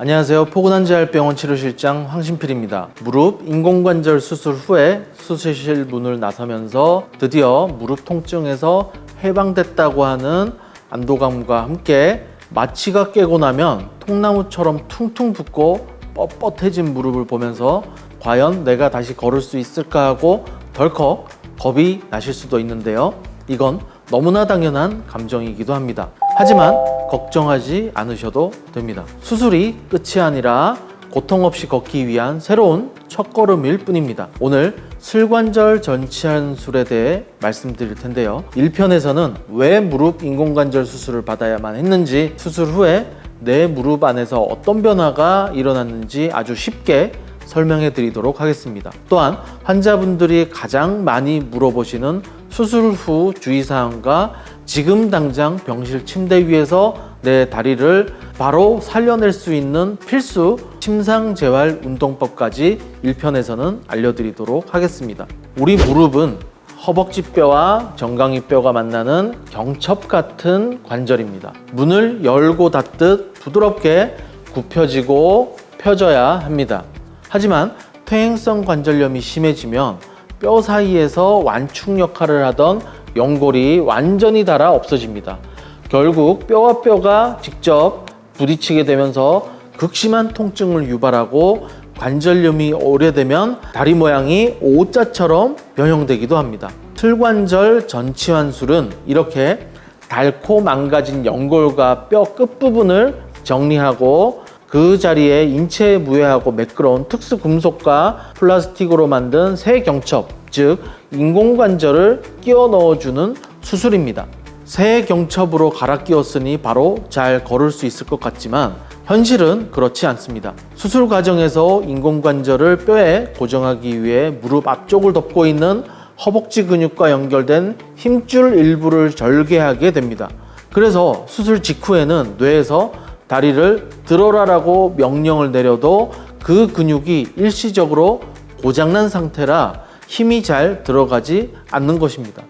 안녕하세요. 포근한재활병원 치료실장 황신필입니다. 무릎 인공관절 수술 후에 수술실 문을 나서면서 드디어 무릎 통증에서 해방됐다고 하는 안도감과 함께 마취가 깨고 나면 통나무처럼 퉁퉁 붓고 뻣뻣해진 무릎을 보면서 과연 내가 다시 걸을 수 있을까 하고 덜컥 겁이 나실 수도 있는데요. 이건 너무나 당연한 감정이기도 합니다. 하지만 걱정하지 않으셔도 됩니다. 수술이 끝이 아니라 고통 없이 걷기 위한 새로운 첫걸음일 뿐입니다. 오늘 슬관절 전치환술에 대해 말씀드릴 텐데요. 1편에서는 왜 무릎 인공관절 수술을 받아야만 했는지, 수술 후에 내 무릎 안에서 어떤 변화가 일어났는지 아주 쉽게 설명해 드리도록 하겠습니다. 또한 환자분들이 가장 많이 물어보시는 수술 후 주의사항과 지금 당장 병실 침대 위에서 내 다리를 바로 살려낼 수 있는 필수 침상재활 운동법까지 1편에서는 알려드리도록 하겠습니다. 우리 무릎은 허벅지뼈와 정강이뼈가 만나는 경첩 같은 관절입니다. 문을 열고 닫듯 부드럽게 굽혀지고 펴져야 합니다. 하지만 퇴행성 관절염이 심해지면 뼈 사이에서 완충 역할을 하던 연골이 완전히 닳아 없어집니다. 결국 뼈와 뼈가 직접 부딪히게 되면서 극심한 통증을 유발하고 관절염이 오래되면 다리 모양이 O자처럼 변형되기도 합니다. 슬관절 전치환술은 이렇게 닳고 망가진 연골과 뼈 끝부분을 정리하고 그 자리에 인체에 무해하고 매끄러운 특수 금속과 플라스틱으로 만든 새 경첩, 즉 인공관절을 끼워 넣어주는 수술입니다. 새 경첩으로 갈아 끼웠으니 바로 잘 걸을 수 있을 것 같지만 현실은 그렇지 않습니다. 수술 과정에서 인공관절을 뼈에 고정하기 위해 무릎 앞쪽을 덮고 있는 허벅지 근육과 연결된 힘줄 일부를 절개하게 됩니다. 그래서 수술 직후에는 뇌에서 다리를 들어라라고 명령을 내려도 그 근육이 일시적으로 고장난 상태라 힘이 잘 들어가지 않는 것입니다.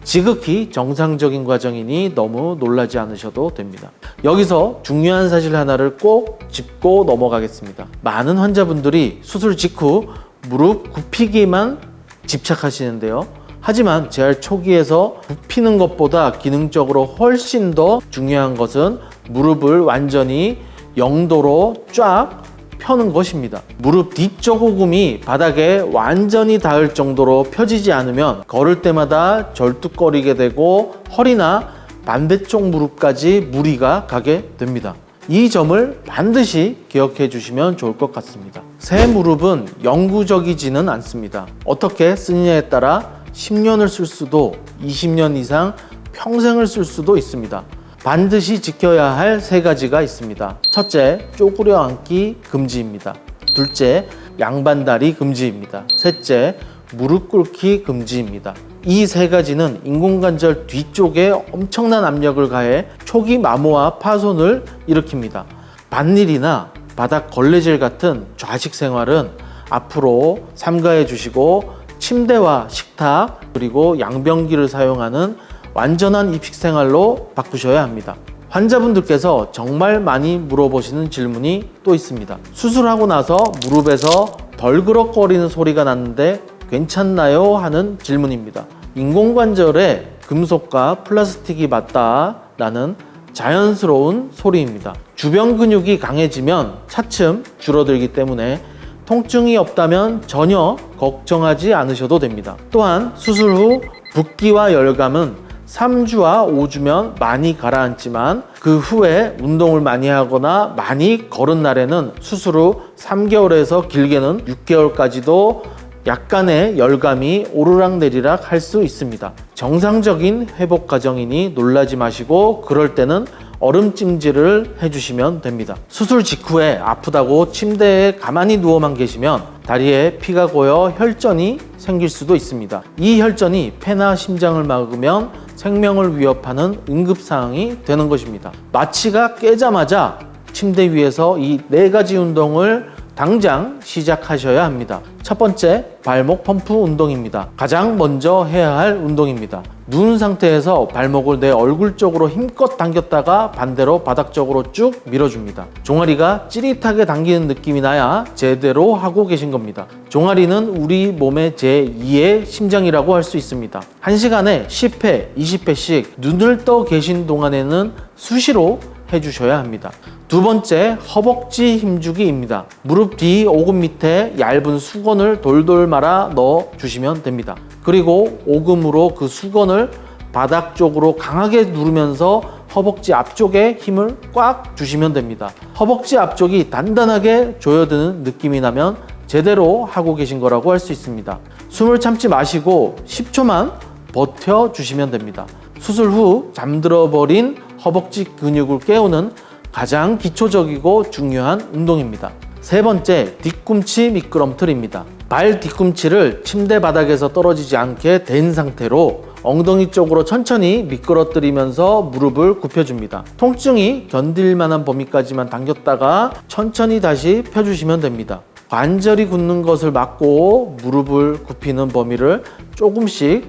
지극히 정상적인 과정이니 너무 놀라지 않으셔도 됩니다. 여기서 중요한 사실 하나를 꼭 짚고 넘어가겠습니다. 많은 환자분들이 수술 직후 무릎 굽히기만 집착하시는데요. 하지만 재활 초기에서 굽히는 것보다 기능적으로 훨씬 더 중요한 것은 무릎을 완전히 0도로 쫙 펴는 것입니다. 무릎 뒤쪽 오금이 바닥에 완전히 닿을 정도로 펴지지 않으면 걸을 때마다 절뚝거리게 되고 허리나 반대쪽 무릎까지 무리가 가게 됩니다. 이 점을 반드시 기억해 주시면 좋을 것 같습니다. 새 무릎은 영구적이지는 않습니다. 어떻게 쓰느냐에 따라 10년을 쓸 수도 20년 이상 평생을 쓸 수도 있습니다. 반드시 지켜야 할 3가지가 있습니다. 첫째, 쪼그려 앉기 금지입니다. 둘째, 양반다리 금지입니다. 셋째, 무릎 꿇기 금지입니다. 이 3가지는 인공관절 뒤쪽에 엄청난 압력을 가해 초기 마모와 파손을 일으킵니다. 밭일이나 바닥 걸레질 같은 좌식 생활은 앞으로 삼가해 주시고 침대와 식탁 그리고 양변기를 사용하는 완전한 입식 생활로 바꾸셔야 합니다. 환자분들께서 정말 많이 물어보시는 질문이 또 있습니다. 수술하고 나서 무릎에서 덜그럭거리는 소리가 났는데 괜찮나요? 하는 질문입니다. 인공관절에 금속과 플라스틱이 맞다라는 자연스러운 소리입니다. 주변 근육이 강해지면 차츰 줄어들기 때문에 통증이 없다면 전혀 걱정하지 않으셔도 됩니다. 또한 수술 후 붓기와 열감은 3주와 5주면 많이 가라앉지만 그 후에 운동을 많이 하거나 많이 걸은 날에는 수술 후 3개월에서 길게는 6개월까지도 약간의 열감이 오르락내리락 할 수 있습니다. 정상적인 회복 과정이니 놀라지 마시고 그럴 때는 얼음찜질을 해주시면 됩니다. 수술 직후에 아프다고 침대에 가만히 누워만 계시면 다리에 피가 고여 혈전이 생길 수도 있습니다. 이 혈전이 폐나 심장을 막으면 생명을 위협하는 응급사항이 되는 것입니다. 마취가 깨자마자 침대 위에서 이 4가지 운동을 당장 시작하셔야 합니다. 첫 번째, 발목 펌프 운동입니다. 가장 먼저 해야 할 운동입니다. 누운 상태에서 발목을 내 얼굴 쪽으로 힘껏 당겼다가 반대로 바닥 쪽으로 쭉 밀어줍니다. 종아리가 찌릿하게 당기는 느낌이 나야 제대로 하고 계신 겁니다. 종아리는 우리 몸의 제2의 심장이라고 할 수 있습니다. 1시간에 10회, 20회씩 눈을 떠 계신 동안에는 수시로 해주셔야 합니다. 두 번째, 허벅지 힘주기입니다. 무릎 뒤 오금 밑에 얇은 수건을 돌돌 말아 넣어 주시면 됩니다. 그리고 오금으로 그 수건을 바닥 쪽으로 강하게 누르면서 허벅지 앞쪽에 힘을 꽉 주시면 됩니다. 허벅지 앞쪽이 단단하게 조여드는 느낌이 나면 제대로 하고 계신 거라고 할 수 있습니다. 숨을 참지 마시고 10초만 버텨주시면 됩니다. 수술 후 잠들어 버린 허벅지 근육을 깨우는 가장 기초적이고 중요한 운동입니다. 세 번째, 뒤꿈치 미끄럼틀입니다. 발 뒤꿈치를 침대 바닥에서 떨어지지 않게 댄 상태로 엉덩이 쪽으로 천천히 미끄러뜨리면서 무릎을 굽혀줍니다. 통증이 견딜 만한 범위까지만 당겼다가 천천히 다시 펴주시면 됩니다. 관절이 굳는 것을 막고 무릎을 굽히는 범위를 조금씩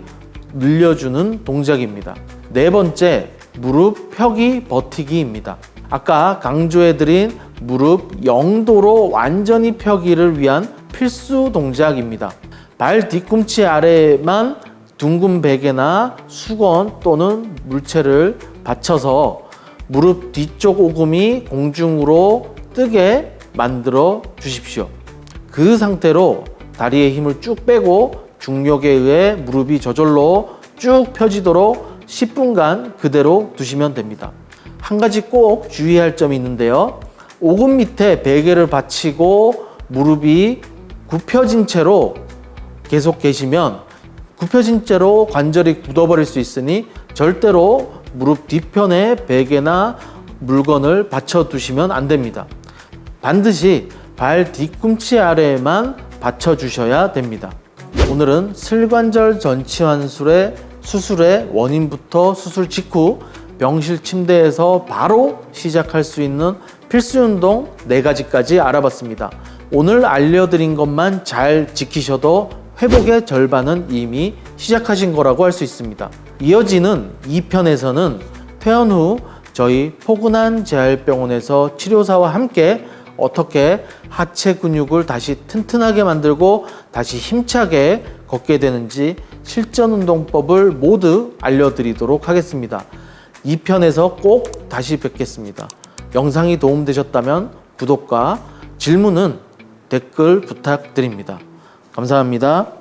늘려주는 동작입니다. 네 번째, 무릎 펴기 버티기입니다. 아까 강조해드린 무릎 0도로 완전히 펴기를 위한 필수 동작입니다. 발 뒤꿈치 아래에만 둥근 베개나 수건 또는 물체를 받쳐서 무릎 뒤쪽 오금이 공중으로 뜨게 만들어 주십시오. 그 상태로 다리의 힘을 쭉 빼고 중력에 의해 무릎이 저절로 쭉 펴지도록 10분간 그대로 두시면 됩니다. 한 가지 꼭 주의할 점이 있는데요. 오금 밑에 베개를 받치고 무릎이 굽혀진 채로 계속 계시면 굽혀진 채로 관절이 굳어버릴 수 있으니 절대로 무릎 뒤편에 베개나 물건을 받쳐 두시면 안 됩니다. 반드시 발 뒤꿈치 아래에만 받쳐 주셔야 됩니다. 오늘은 슬관절 전치환술의 수술의 원인부터 수술 직후 병실 침대에서 바로 시작할 수 있는 필수 운동 4가지까지 알아봤습니다. 오늘 알려드린 것만 잘 지키셔도 회복의 절반은 이미 시작하신 거라고 할 수 있습니다. 이어지는 2편에서는 퇴원 후 저희 포근한 재활병원에서 치료사와 함께 어떻게 하체 근육을 다시 튼튼하게 만들고 다시 힘차게 걷게 되는지 실전 운동법을 모두 알려드리도록 하겠습니다. 2편에서 꼭 다시 뵙겠습니다. 영상이 도움되셨다면 구독과 질문은 댓글 부탁드립니다. 감사합니다.